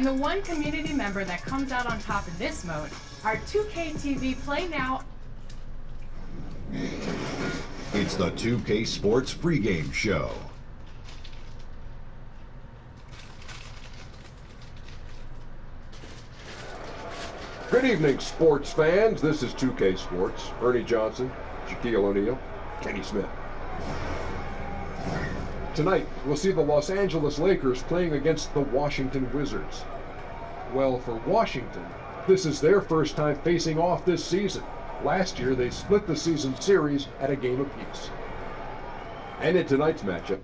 And the one community member that comes out on top in this mode, our 2K TV Play Now. It's the 2K Sports pregame show. Good evening, sports fans. This is 2K Sports. Ernie Johnson, Shaquille O'Neal, Kenny Smith. Tonight, we'll see the Los Angeles Lakers playing against the Washington Wizards. Well, for Washington, this is their first time facing off this season. Last year, they split the season series at a game apiece. And in tonight's matchup,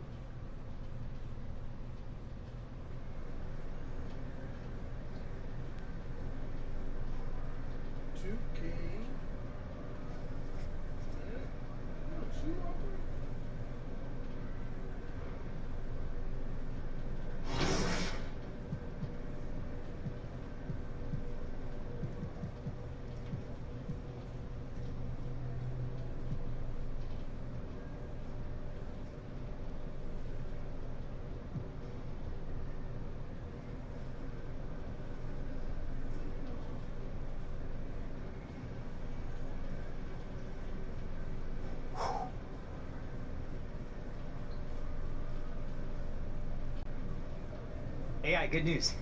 AI, good news.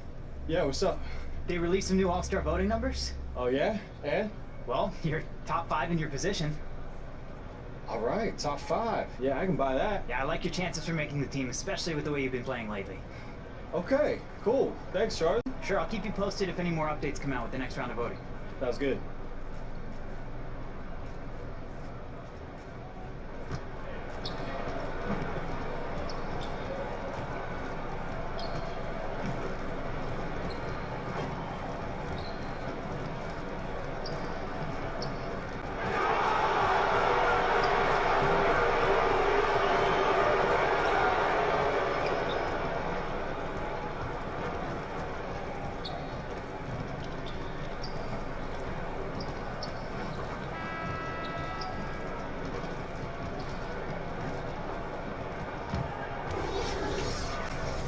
Yeah, what's up? They released some new All-Star voting numbers. Oh, yeah? And? Well, you're top 5 in your position. All right, top 5. Yeah, I can buy that. Yeah, I like your chances for making the team, especially with the way you've been playing lately. Okay, cool. Thanks, Charlie. Sure, I'll keep you posted if any more updates come out with the next round of voting. Sounds good.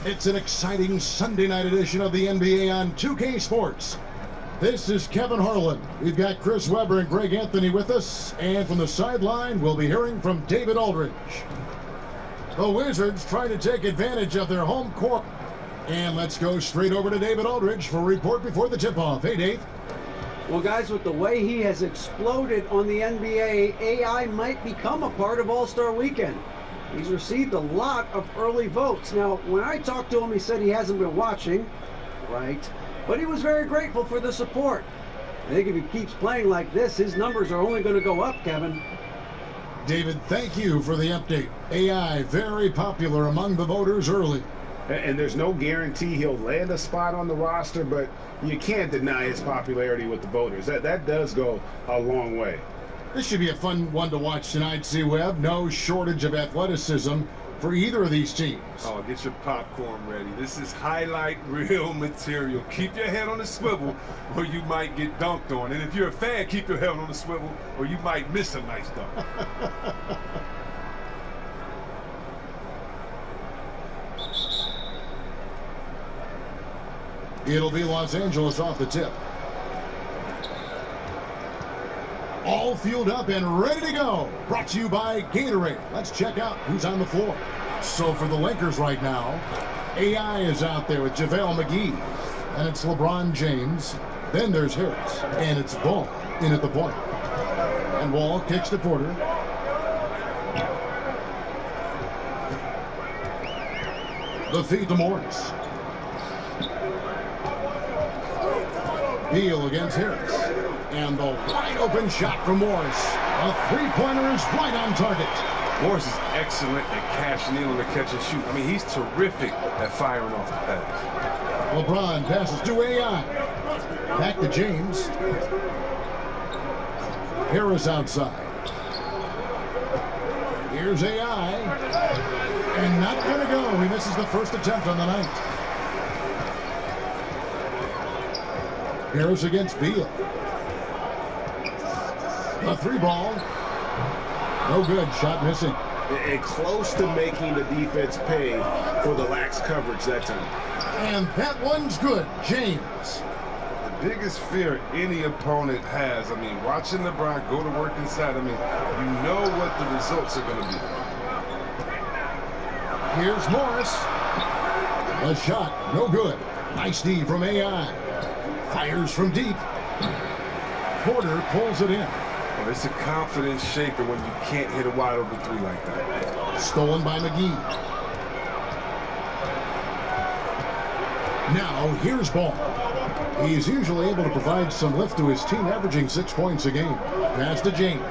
It's an exciting Sunday night edition of the NBA on 2K Sports. This is Kevin Harlan. We've got Chris Webber and Greg Anthony with us. And from the sideline, we'll be hearing from David Aldridge. The Wizards trying to take advantage of their home court. And let's go straight over to David Aldridge for a report before the tip-off. Hey, Dave. Well, guys, with the way he has exploded on the NBA, AI might become a part of All-Star Weekend. He's received a lot of early votes. Now, when I talked to him, he said he hasn't been watching, right? But he was very grateful for the support. I think if he keeps playing like this, his numbers are only going to go up, Kevin. David, thank you for the update. AI very popular among the voters early. And there's no guarantee he'll land a spot on the roster, but you can't deny his popularity with the voters. That does go a long way. This should be a fun one to watch tonight, C-Web. No shortage of athleticism for either of these teams. Oh, get your popcorn ready. This is highlight reel material. Keep your head on the swivel or you might get dunked on. And if you're a fan, keep your head on the swivel or you might miss a nice dunk. It'll be Los Angeles off the tip. All fueled up and ready to go. Brought to you by Gatorade. Let's check out who's on the floor. So for the Lakers right now, AI is out there with JaVale McGee. And it's LeBron James. Then there's Harris. And it's Ball in at the point. And Wall kicks to Porter. The feed to Morris. Beal against Harris. And the wide open shot from Morris. A three-pointer is right on target. Morris is excellent at cashing in on the catch and shoot. I mean, he's terrific at firing off the pass. LeBron passes to AI. Back to James. Harris outside. Here's AI. And not going to go. He misses the first attempt on the night. Harris against Beal. The three ball. No good. Shot missing. and close to making the defense pay for the lax coverage that time. And that one's good. James. The biggest fear any opponent has, I mean, watching LeBron go to work inside, I mean, you know what the results are going to be. Here's Morris. A shot, no good. Nice D from AI. Fires from deep. Porter pulls it in. Well, it's a confidence shaker when you can't hit a wide open three like that. Stolen by McGee. Now here's Ball. He's usually able to provide some lift to his team, averaging 6 points a game. Pass to James.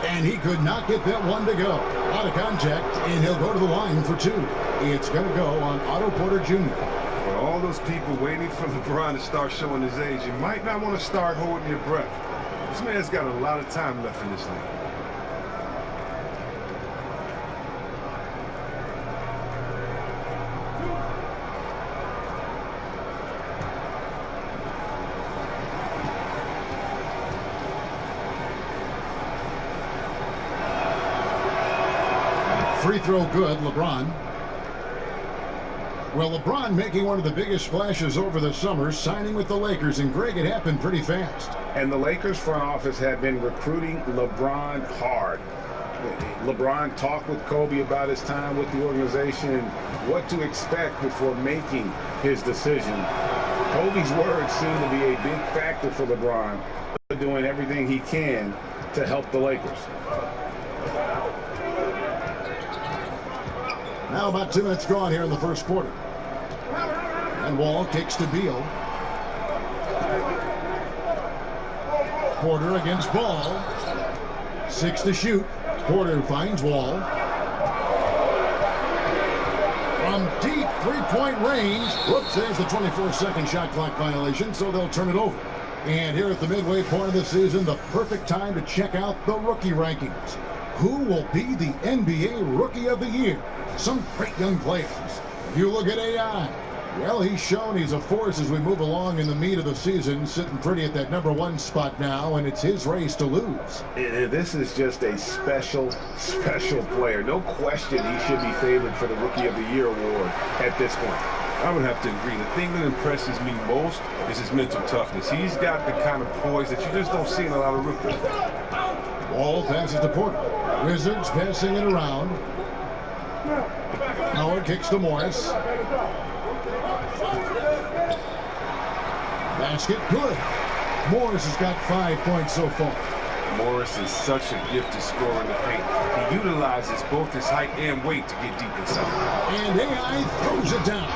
And he could not get that one to go. Out of contact, and he'll go to the line for two. It's going to go on Otto Porter Jr. For all those people waiting for LeBron to start showing his age, you might not want to start holding your breath. This man's got a lot of time left in this league. Free throw good, LeBron. Well, LeBron making one of the biggest splashes over the summer, signing with the Lakers, and Greg, it happened pretty fast. And the Lakers front office had been recruiting LeBron hard. LeBron talked with Kobe about his time with the organization and what to expect before making his decision. Kobe's words seem to be a big factor for LeBron, doing everything he can to help the Lakers. Now about 2 minutes gone here in the first quarter. And Wall kicks to Beal. Porter against Ball. 6 to shoot. Porter finds Wall. From deep three-point range. Whoops, there's the 24-second shot clock violation, so they'll turn it over. And here at the midway point of the season, the perfect time to check out the rookie rankings. Who will be the NBA Rookie of the Year? Some great young players. You look at AI. Well, he's shown he's a force as we move along in the meat of the season, sitting pretty at that #1 spot now, and it's his race to lose. This is just a special player. No question he should be favored for the Rookie of the Year award at this point. I would have to agree. The thing that impresses me most is his mental toughness. He's got the kind of poise that you just don't see in a lot of rookies. Wall passes to Porter. Wizards passing it around. Howard kicks to Morris. Basket good. Morris has got 5 points so far. Morris is such a gifted scorer in the paint. He utilizes both his height and weight to get deep inside. And AI throws it down.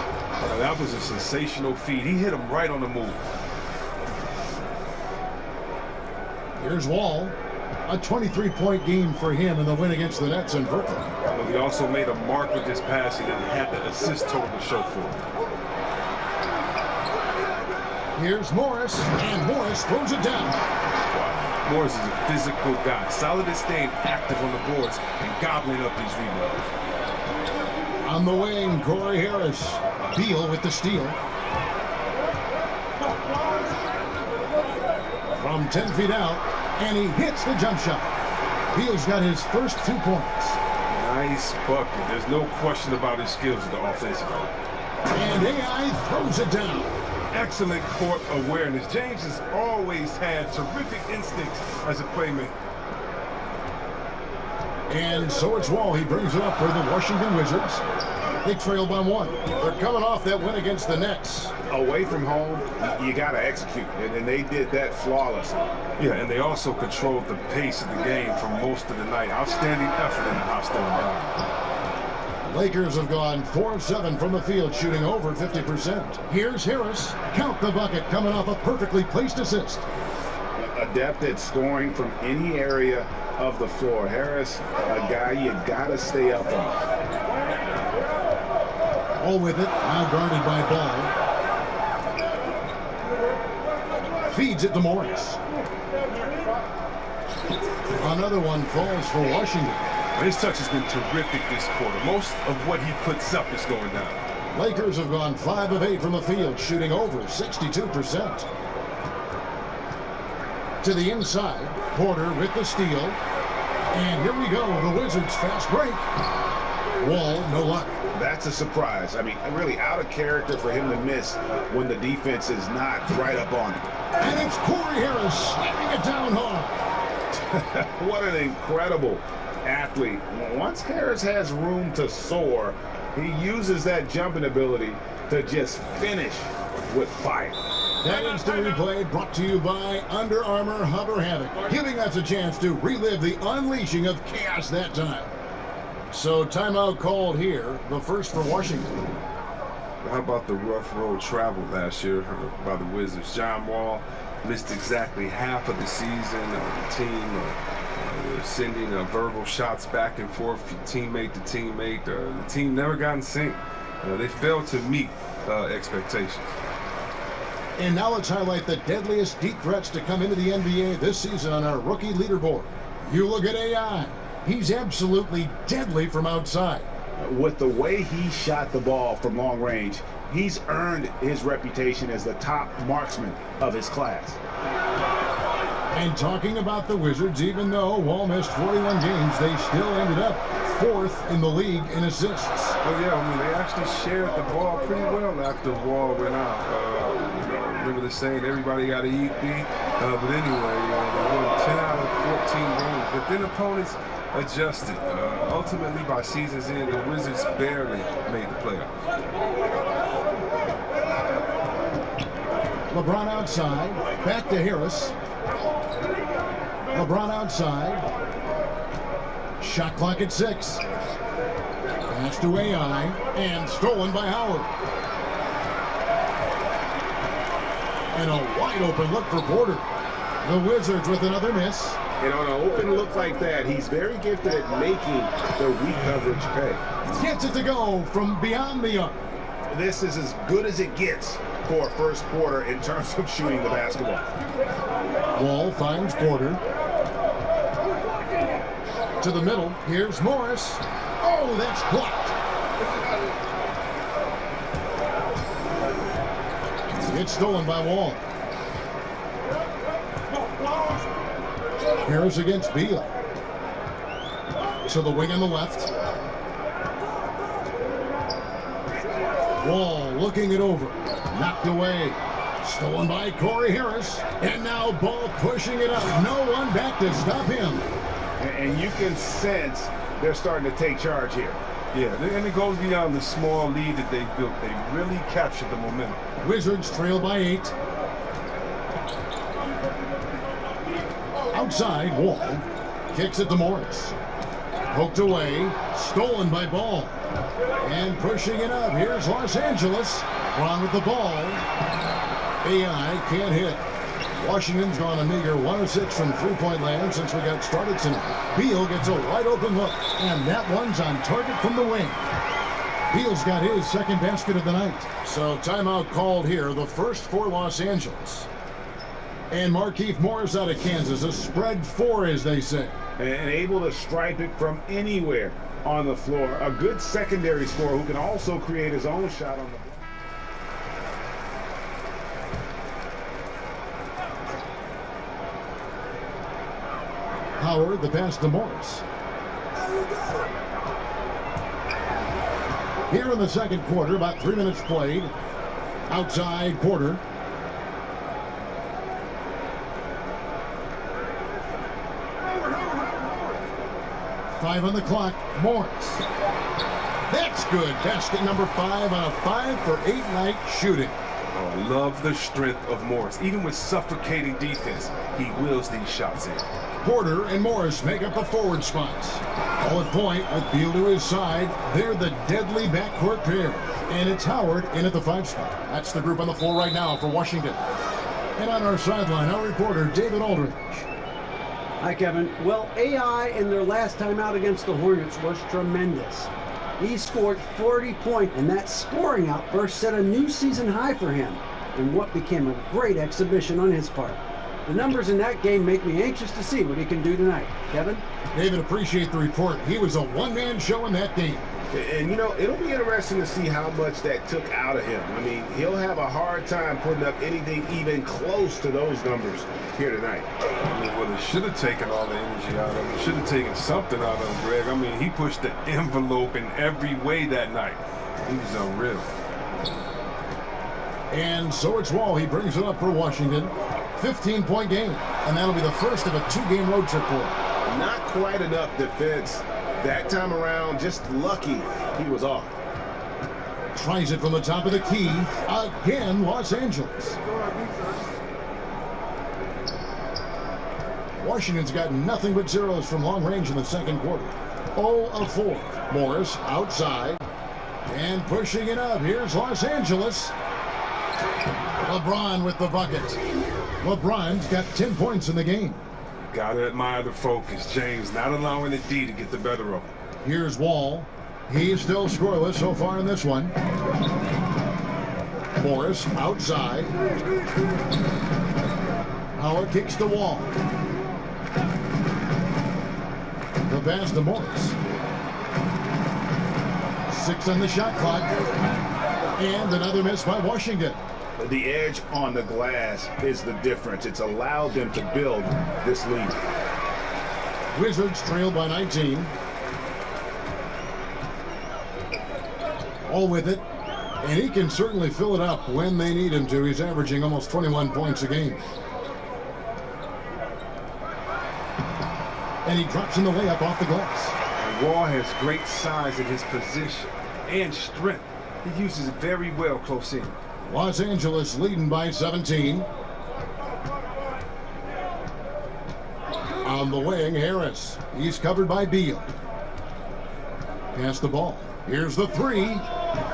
That was a sensational feed. He hit him right on the move. Here's Wall. A 23-point game for him in the win against the Nets in Brooklyn. But he also made a mark with his passing and had the assist total to show for it. Here's Morris, and Morris throws it down. Wow. Morris is a physical guy, solid at staying active on the boards and gobbling up these rebounds. On the wing, Corey Harris. Beal with the steal. From 10 feet out, and he hits the jump shot. Beal's got his first 2 points. Nice bucket. There's no question about his skills at the offensive end. And AI throws it down. Excellent court awareness. James has always had terrific instincts as a playmaker. And so it's Wall. He brings it up for the Washington Wizards. They trail by 1. They're coming off that win against the Nets. Away from home, you got to execute, and they did that flawlessly. Yeah, and they also controlled the pace of the game for most of the night. Outstanding effort in a hostile environment. Lakers have gone 4 of 7 from the field, shooting over 50%. Here's Harris. Count the bucket, coming off a perfectly placed assist. Adept at scoring from any area of the floor. Harris, a guy you got to stay up on. All with it, now guarded by Ball. Feeds it to Morris. Another one falls for Washington. His touch has been terrific this quarter. Most of what he puts up is going down. Lakers have gone 5 of 8 from the field, shooting over 62%. To the inside, Porter with the steal. And here we go, the Wizards fast break. Wall, no luck. That's a surprise. I mean, really out of character for him to miss when the defense is not right up on him. And it's Corey Harris slamming it down hard. What an incredible athlete. Once Harris has room to soar, he uses that jumping ability to just finish with fire. That instant replay brought to you by Under Armour Hover Havoc, giving us a chance to relive the unleashing of chaos that time. So timeout called here, the first for Washington. How about the rough road travel last year by the Wizards? John Wall missed exactly half of the season. The team was sending verbal shots back and forth, teammate to teammate. The team never got in sync. They failed to meet expectations. And now let's highlight the deadliest deep threats to come into the NBA this season on our rookie leaderboard. You look at AI. He's absolutely deadly from outside. With the way he shot the ball from long range, he's earned his reputation as the top marksman of his class. And talking about the Wizards, even though Wall missed 41 games, they still ended up 4th in the league in assists. Oh yeah, I mean, they actually shared the ball pretty well after Wall went out. Remember the saying, everybody got to eat, but anyway, they won 10 out of 14 games. But then opponents adjusted. Ultimately, by season's end, the Wizards barely made the playoffs. LeBron outside, back to Harris. LeBron outside. Shot clock at 6. Pass to AI, and stolen by Howard. And a wide open look for Porter. The Wizards with another miss. And on an open look like that, he's very gifted at making the weak coverage pay. Gets it to go from beyond the arc. This is as good as it gets for a first quarter in terms of shooting the basketball. Wall finds Porter. To the middle. Here's Morris. Oh, that's blocked. It's stolen by Wall. Harris against Beal. To the wing on the left. Wall looking it over. Knocked away. Stolen by Corey Harris. And now Ball pushing it up. No one back to stop him. And you can sense they're starting to take charge here. Yeah, and it goes beyond the small lead that they built. They really captured the momentum. Wizards trail by 8. Outside, Wall kicks it to Morris. Poked away, stolen by Ball. And pushing it up, here's Los Angeles. Wrong with the ball. AI can't hit. Washington's gone a meager 1 of 6 from three-point land since we got started tonight. Beal gets a wide open look, and that one's on target from the wing. Beal's got his second basket of the night. So timeout called here, the first for Los Angeles. And Markieff Morris out of Kansas, a spread 4, as they say. And able to stripe it from anywhere on the floor. A good secondary scorer who can also create his own shot on the block. Howard, the pass to Morris. Here in the second quarter, about 3 minutes played. Outside, Porter. Five on the clock, Morris. That's good. Basket number 5 on a 5 for 8 night shooting. Oh, love the strength of Morris. Even with suffocating defense, he wills these shots in. Porter and Morris make up the forward spots. All at point with Beal to his side. They're the deadly backcourt pair. And it's Howard in at the 5 spot. That's the group on the floor right now for Washington. And on our sideline, our reporter, David Aldridge. Hi, Kevin. Well, AI in their last time out against the Hornets was tremendous. He scored 40 points, and that scoring outburst set a new season high for him in what became a great exhibition on his part. The numbers in that game make me anxious to see what he can do tonight. Kevin? David, appreciate the report. He was a one-man show in that game. And, you know, it'll be interesting to see how much that took out of him. I mean, he'll have a hard time putting up anything even close to those numbers here tonight. I mean, well, it should have taken all the energy out of him. It should have taken something out of him, Greg. I mean, he pushed the envelope in every way that night. He was unreal. And so it's Wall. He brings it up for Washington. 15-point game. And that'll be the first of a 2-game road trip for him. Not quite enough defense that time around. Just lucky he was off. Tries it from the top of the key. Again, Los Angeles. Washington's got nothing but zeros from long range in the second quarter. 0 of 4. Morris outside. And pushing it up. Here's Los Angeles. LeBron with the bucket. LeBron's got 10 points in the game. Gotta admire the focus. James not allowing the D to get the better of him. Here's Wall. He's still scoreless so far in this one. Morris outside. Howard kicks the Wall. The pass to Morris. 6 on the shot clock. And another miss by Washington. The edge on the glass is the difference. It's allowed them to build this lead. Wizards trail by 19. All with it. And he can certainly fill it up when they need him to. He's averaging almost 21 points a game. And he drops in the layup off the glass. And Wall has great size in his position and strength. He uses it very well close in. Los Angeles leading by 17. On the wing, Harris. He's covered by Beal. Pass the ball. Here's the 3.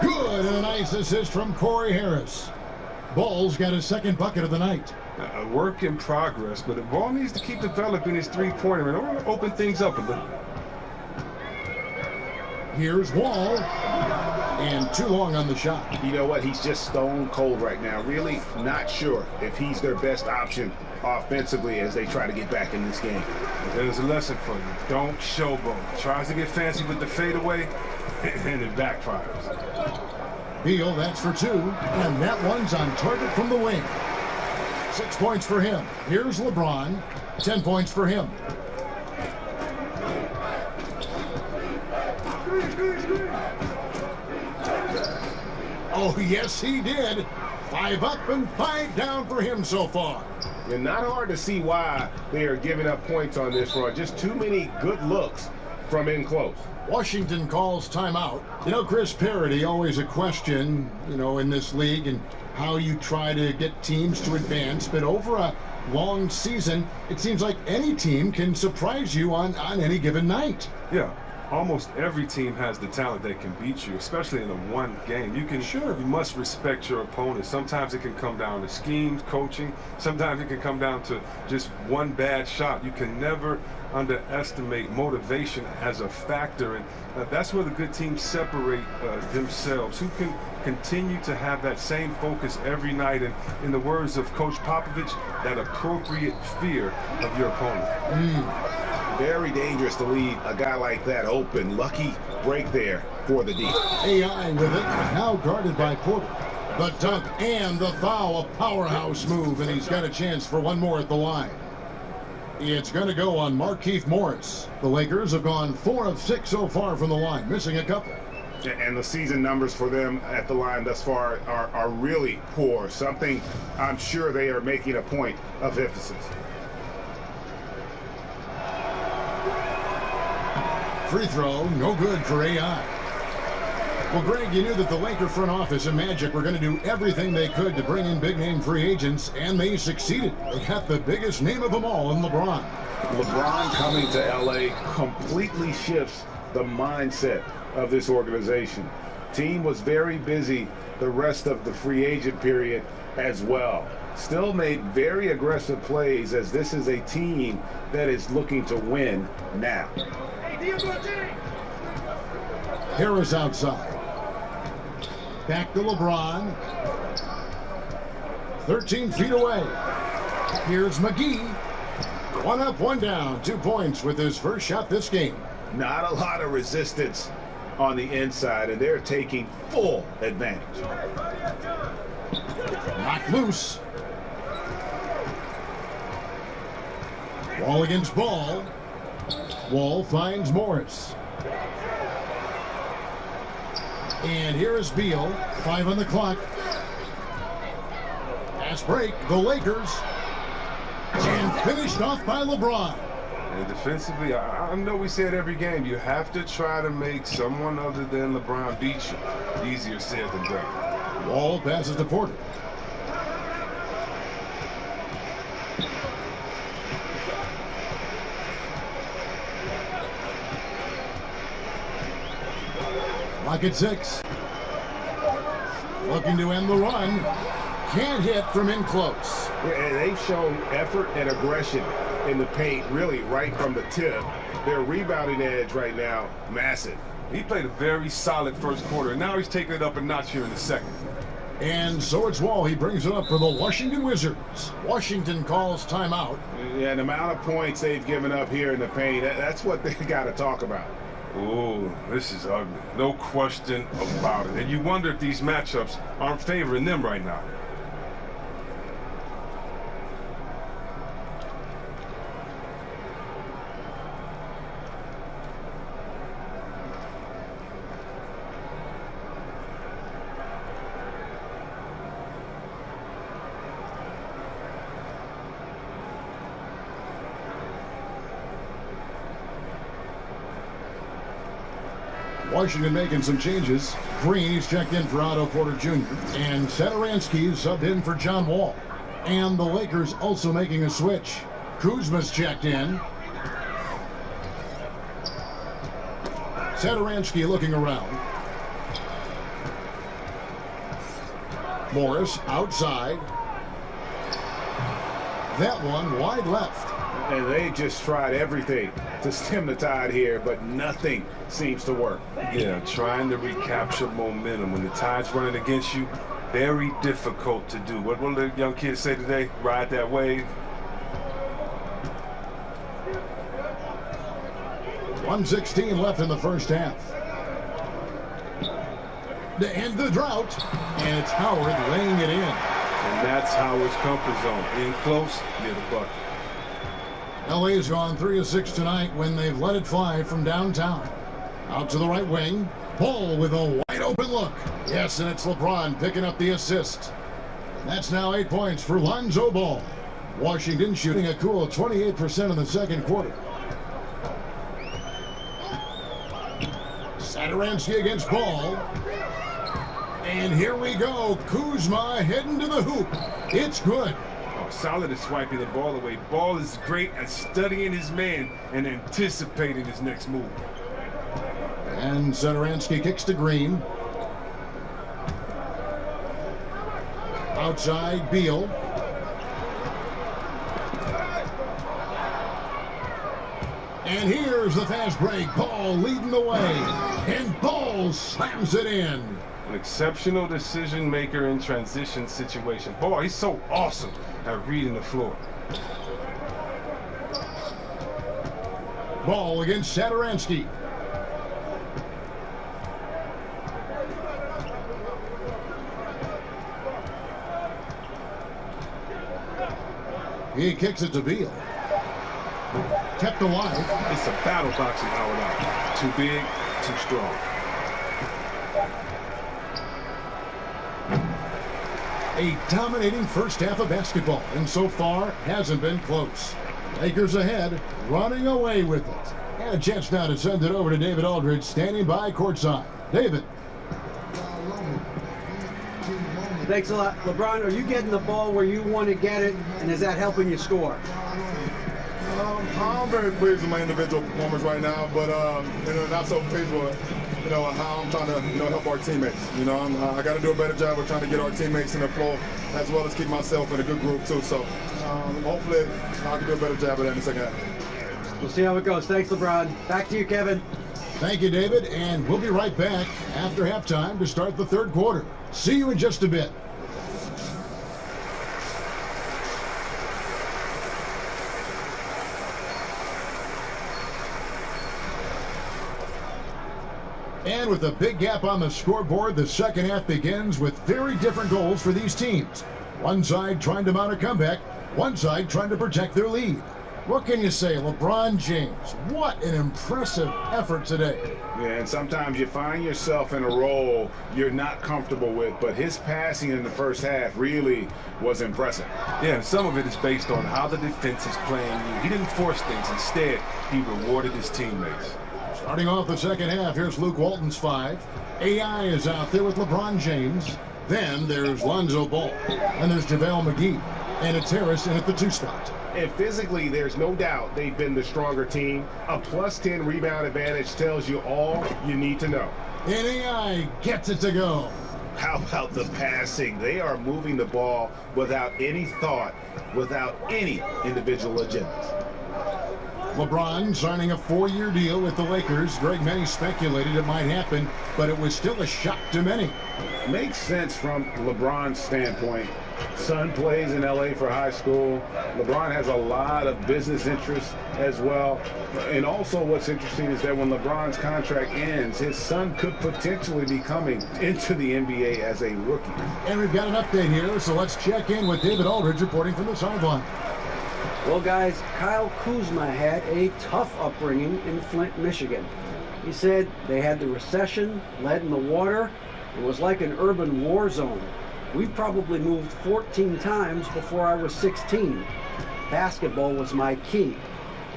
Good, and a nice assist from Corey Harris. Ball's got his second bucket of the night. A work in progress, but the ball needs to keep developing his three-pointer in order to open things up a little. Here's Wall. And too long on the shot. You know what? He's just stone cold right now. Really not sure if he's their best option offensively as they try to get back in this game. There's a lesson for you. Don't showboat. Tries to get fancy with the fadeaway, and it backfires. Beal, that's for 2. And that one's on target from the wing. 6 points for him. Here's LeBron. 10 points for him. Oh, yes, he did. 5 up and 5 down for him so far. And not hard to see why they are giving up points on this run. Just too many good looks from in close. Washington calls timeout. You know, Chris, parity, always a question, in this league and how you try to get teams to advance. But over a long season, it seems like any team can surprise you on any given night. Yeah. Almost every team has the talent that can beat you, especially in a one game. You must respect your opponent. Sometimes it can come down to schemes, coaching. Sometimes it can come down to just one bad shot. You can never underestimate motivation as a factor, and that's where the good teams separate themselves. Who can continue to have that same focus every night, and in the words of Coach Popovich, that appropriate fear of your opponent. Very dangerous to leave a guy like that open. Lucky break there for the D. AI with it, now guarded by Porter. The dunk and the foul, a powerhouse move, and he's got a chance for one more at the line. It's going to go on Markieff Morris. The Lakers have gone 4 of 6 so far from the line, missing a couple. And the season numbers for them at the line thus far are really poor. Something I'm sure they are making a point of emphasis. Free throw, no good for AI. Well, Greg, you knew that the Laker front office and Magic were going to do everything they could to bring in big-name free agents, and they succeeded. They got the biggest name of them all in LeBron. LeBron coming to L.A. completely shifts the mindset of this organization. Team was very busy the rest of the free agent period as well. Still made very aggressive plays, as this is a team that is looking to win now. Harris outside. Back to LeBron. 13 feet away. Here's McGee. One up, one down. 2 points with his first shot this game. Not a lot of resistance on the inside, and they're taking full advantage. Knocked loose. Wall against Ball. Wall finds Morris. And here is Beal. 5 on the clock. Fast break. The Lakers. And finished off by LeBron. And defensively, I know we say it every game, you have to try to make someone other than LeBron beat you. Easier said than done. Wall passes to Porter. Clock at 6. Looking to end the run. Can't hit from in close. Yeah, they've shown effort and aggression in the paint, really right from the tip. Their rebounding edge right now, massive. He played a very solid first quarter, and now he's taking it up a notch here in the second. And so it's Wall. He brings it up for the Washington Wizards. Washington calls timeout. Yeah, the amount of points they've given up here in the paint, that's what they got to talk about. Oh, this is ugly. No question about it. And you wonder if these matchups aren't favoring them right now. Washington making some changes. Green, he's checked in for Otto Porter Jr. And Satoransky subbed in for John Wall. And the Lakers also making a switch. Kuzma's checked in. Satoransky looking around. Morris outside. That one wide left. And they just tried everything to stem the tide here, but nothing seems to work. Yeah, trying to recapture momentum. When the tide's running against you, very difficult to do. What will the young kids say today? Ride that wave. 1:16 left in the first half. To end the drought, and it's Howard laying it in. And that's Howard's comfort zone. In close, near the bucket. LA's gone 3 of 6 tonight when they've let it fly from downtown. Out to the right wing. Ball with a wide open look. Yes, and it's LeBron picking up the assist. That's now 8 points for Lonzo Ball. Washington shooting a cool 28% in the second quarter. Satoransky against Ball. And here we go. Kuzma heading to the hoop. It's good. Solid at swiping the ball away. Ball is great at studying his man and anticipating his next move. And Satoransky kicks to Green. Outside, Beal. And here's the fast break. Ball leading the way. And Ball slams it in. An exceptional decision maker in transition situation. Boy, he's so awesome at reading the floor. Ball against Satoransky. He kicks it to Beal. Kept alive. It's a battle boxing hour now. Too big, too strong. A dominating first half of basketball, and so far hasn't been close. Lakers ahead, running away with it. And a chance now to send it over to David Aldridge, standing by courtside. David. Thanks a lot. LeBron, are you getting the ball where you want to get it, and is that helping you score? I'm very pleased with my individual performance right now, but not so pleased with how I'm trying to help our teammates. I got to do a better job of trying to get our teammates in the flow, as well as keep myself in a good group too. So hopefully I can do a better job of that in the second half. We'll see how it goes. Thanks, LeBron. Back to you, Kevin. Thank you, David, and we'll be right back after halftime to start the third quarter. See you in just a bit. And with a big gap on the scoreboard, the second half begins with very different goals for these teams. One side trying to mount a comeback, one side trying to protect their lead. What can you say, LeBron James? What an impressive effort today. Yeah, and sometimes you find yourself in a role you're not comfortable with, but his passing in the first half really was impressive. Yeah, and some of it is based on how the defense is playing you. He didn't force things. Instead, he rewarded his teammates. Starting off the second half, here's Luke Walton's 5. AI is out there with LeBron James. Then there's Lonzo Ball. And there's JaVale McGee. And it's Harris in at the 2 spot. And physically, there's no doubt they've been the stronger team. A +10 rebound advantage tells you all you need to know. And AI gets it to go. How about the passing? They are moving the ball without any thought, without any individual agendas. LeBron signing a 4-year deal with the Lakers. Greg, many speculated it might happen, but it was still a shock to many. Makes sense from LeBron's standpoint. Son plays in LA for high school. LeBron has a lot of business interests as well. And also what's interesting is that when LeBron's contract ends, his son could potentially be coming into the NBA as a rookie. And we've got an update here, so let's check in with David Aldridge reporting from the sideline. Well, guys, Kyle Kuzma had a tough upbringing in Flint, Michigan. He said they had the recession, lead in the water. It was like an urban war zone. We probably moved 14 times before I was 16. Basketball was my key.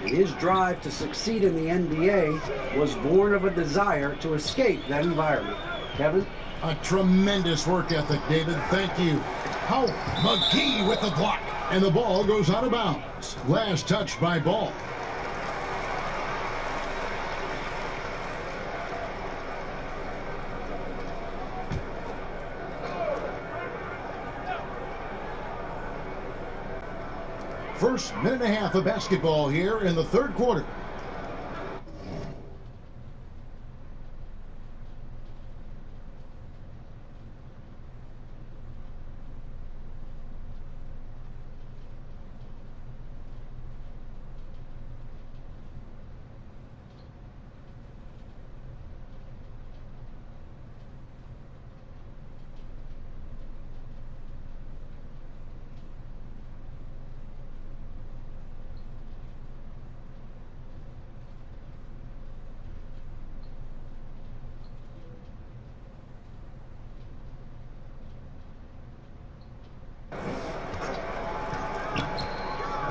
And his drive to succeed in the NBA was born of a desire to escape that environment. Kevin? A tremendous work ethic, David. Thank you. How McGee with the block. And the ball goes out of bounds. Last touch by Ball. First minute and a half of basketball here in the third quarter.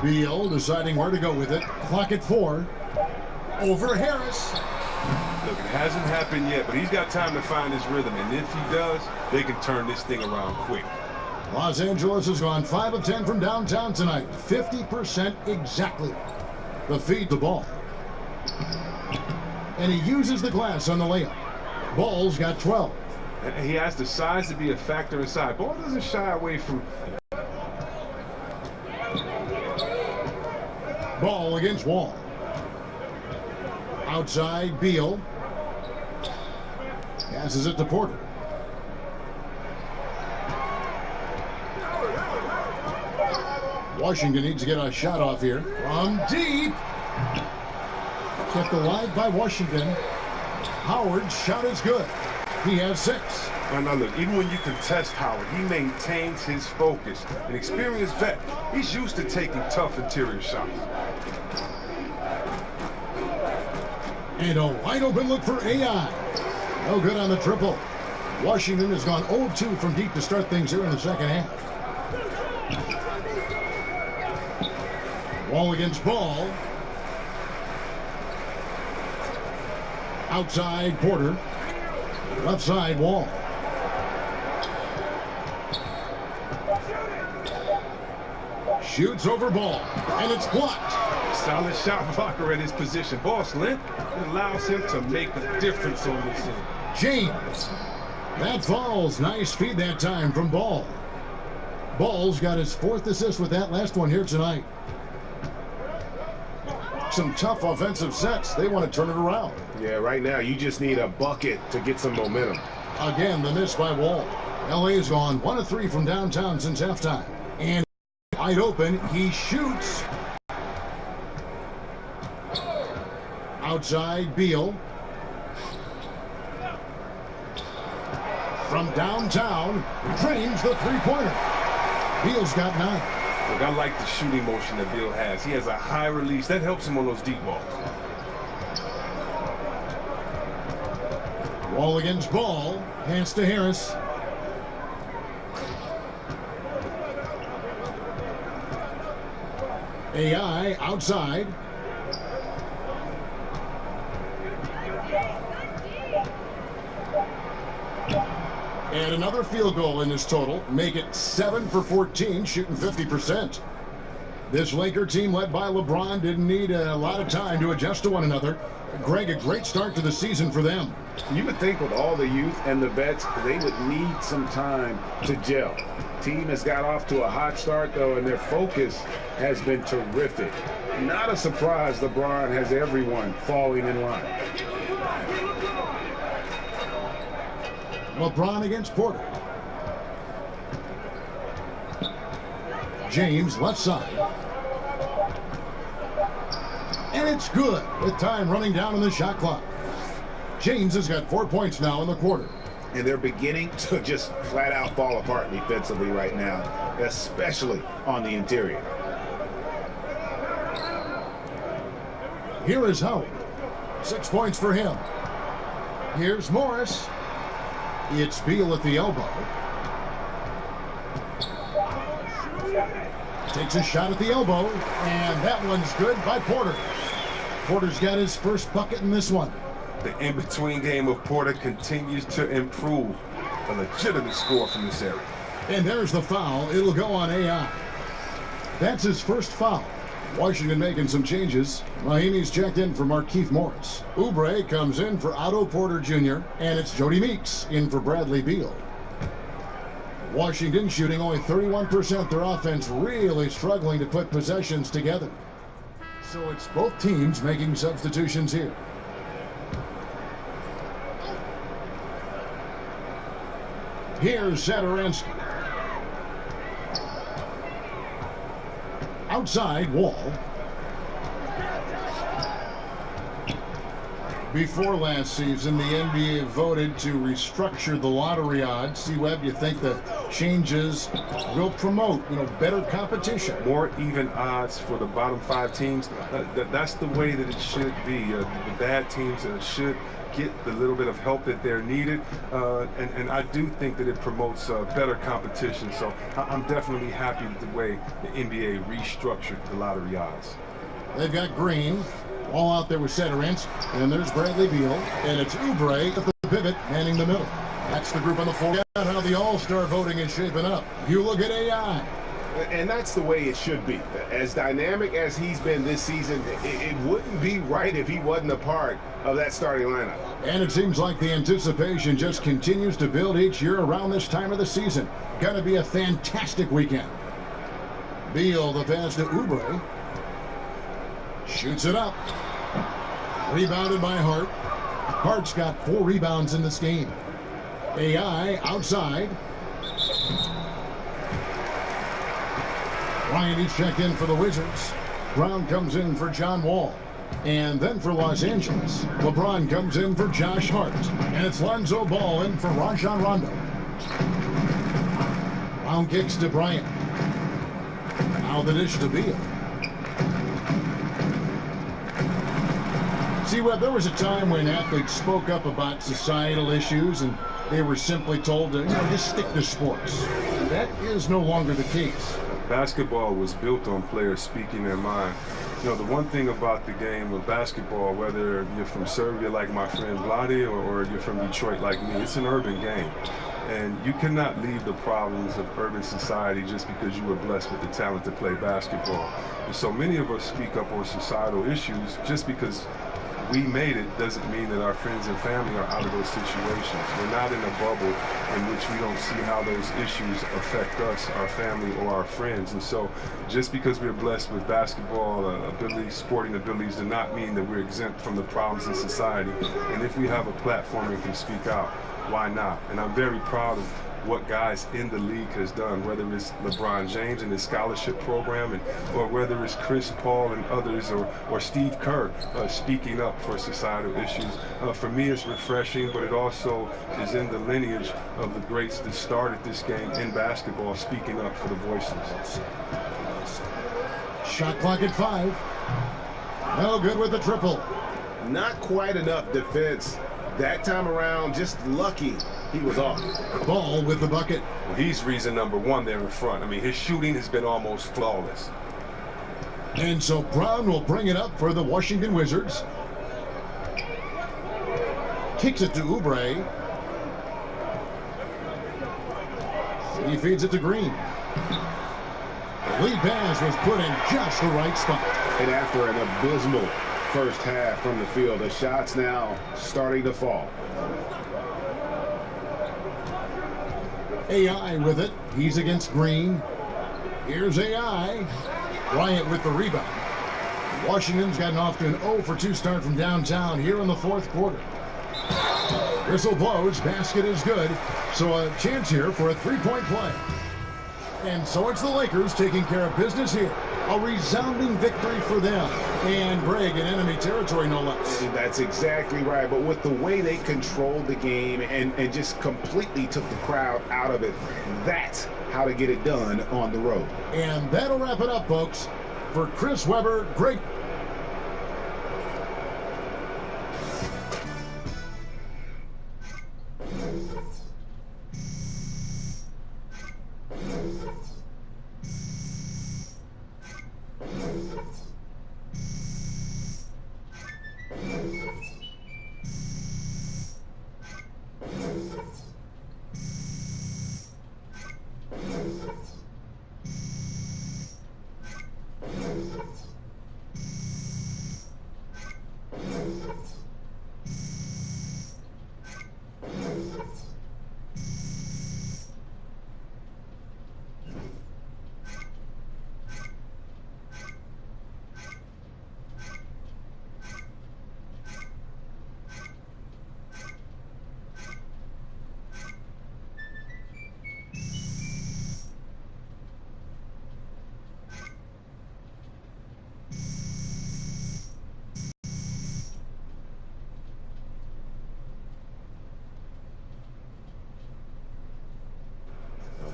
Beal deciding where to go with it. Clock at 4. Over Harris. Look, it hasn't happened yet, but he's got time to find his rhythm. And if he does, they can turn this thing around quick. Los Angeles has gone 5 of 10 from downtown tonight. 50% exactly. The feed the ball. And he uses the glass on the layup. Ball's got 12. And he has the size to be a factor inside. Ball doesn't shy away from... Ball against Wall. Outside, Beal. Passes it to Porter. Washington needs to get a shot off here. From deep. Kept alive by Washington. Howard's shot is good. He has 6. Now look, even when you contest Howard, he maintains his focus. An experienced vet, he's used to taking tough interior shots. And a wide open look for AI. No good on the triple. Washington has gone 0-2 from deep to start things here in the second half. Wall against Ball. Outside Porter. Left side Wall. Shoots over Ball. And it's blocked. Solid shot blocker at his position. Ball's length allows him to make a difference on this end. James. That falls. Nice feed that time from Ball. Ball's got his 4th assist with that last one here tonight. Some tough offensive sets. They want to turn it around. Yeah, right now you just need a bucket to get some momentum. Again, the miss by Wall. LA has gone 1 of 3 from downtown since halftime. And wide open, he shoots. Outside, Beal. from downtown, drains the three-pointer. Beal's got 9. Look, I like the shooting motion that Beal has. He has a high release. That helps him on those deep balls. Wall against ball. Pass to Harris. AI outside. And another field goal in this total. Make it 7 for 14, shooting 50%. This Laker team led by LeBron didn't need a lot of time to adjust to one another. Greg, a great start to the season for them. You would think with all the youth and the vets, they would need some time to gel. Team has got off to a hot start, though, and their focus has been terrific. Not a surprise LeBron has everyone falling in line. LeBron against Porter. James left side. And it's good with time running down on the shot clock. James has got 4 points now in the quarter. And they're beginning to just flat out fall apart defensively right now, especially on the interior. Here is Howard. 6 points for him. Here's Morris. It's Beal at the elbow. Takes a shot at the elbow, and that one's good by Porter. Porter's got his first bucket in this one. The in-between game of Porter continues to improve. A legitimate score from this area. And there's the foul. It'll go on AI. That's his first foul. Washington making some changes. Mahimi's checked in for Markieff Morris. Oubre comes in for Otto Porter Jr., and it's Jody Meeks in for Bradley Beal. Washington shooting only 31%. Their offense really struggling to put possessions together. So it's both teams making substitutions here. Here's Satoransky. Outside, Wall. Before last season, the NBA voted to restructure the lottery odds. C-Web, you think the changes will promote, better competition? More even odds for the bottom 5 teams. That's the way that it should be. The bad teams should get the little bit of help that they're needed. And I do think that it promotes better competition. So I'm definitely happy with the way the NBA restructured the lottery odds. They've got Green. All out there with Satoransky. And there's Bradley Beal. And it's Oubre at the pivot, manning the middle. That's the group on the floor. How the All-Star voting is shaping up. You look at AI. And that's the way it should be. As dynamic as he's been this season, it wouldn't be right if he wasn't a part of that starting lineup. And it seems like the anticipation just continues to build each year around this time of the season. Gonna be a fantastic weekend. Beal, the pass to Oubre. Shoots it up. Rebounded by Hart. Hart's got 4 rebounds in this game. AI outside. Bryant checked in for the Wizards. Brown comes in for John Wall. And then for Los Angeles, LeBron comes in for Josh Hart. And it's Lonzo Ball in for Rajon Rondo. Brown kicks to Bryant. Now the dish to Beal. See, well, there was a time when athletes spoke up about societal issues and they were simply told to, just stick to sports. That is no longer the case. Basketball was built on players speaking their mind. The one thing about the game of basketball, whether you're from Serbia like my friend Vladi or you're from Detroit like me, it's an urban game. And you cannot leave the problems of urban society just because you were blessed with the talent to play basketball. And so many of us speak up on societal issues just because we made it doesn't mean that our friends and family are out of those situations. We're not in a bubble in which we don't see how those issues affect us, our family, or our friends. And so just because we're blessed with basketball abilities, sporting abilities, does not mean that we're exempt from the problems in society. And if we have a platform and can speak out, why not? And I'm very proud of what guys in the league has done, whether it's LeBron James and his scholarship program, or whether it's Chris Paul and others, or Steve Kerr speaking up for societal issues. For me, it's refreshing, but it also is in the lineage of the greats that started this game in basketball, speaking up for the voiceless. Shot clock at 5. No good with the triple. Not quite enough defense. That time around, just lucky he was off. Ball with the bucket. Well, he's reason number one there in front. I mean, his shooting has been almost flawless. And so Brown will bring it up for the Washington Wizards. Kicks it to Oubre. He feeds it to Green. The lead pass was put in just the right spot. And after an abysmal first half from the field, the shots now starting to fall. AI with it. He's against Green. Here's AI. Bryant with the rebound. Washington's gotten off to an 0 for 2 start from downtown here in the fourth quarter. Whistle blows. Basket is good. So a chance here for a three-point play. And so it's the Lakers taking care of business here. A resounding victory for them. And Greg, in enemy territory, no less. That's exactly right. But with the way they controlled the game and just completely took the crowd out of it, that's how to get it done on the road. And that'll wrap it up, folks. For Chris Webber, Greg.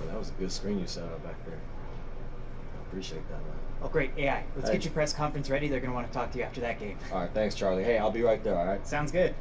That was a good screen you set up back there. I appreciate that, man. Oh, great. AI, let's get your press conference ready. They're going to want to talk to you after that game. All right, thanks, Charlie. Hey, I'll be right there, all right? Sounds good.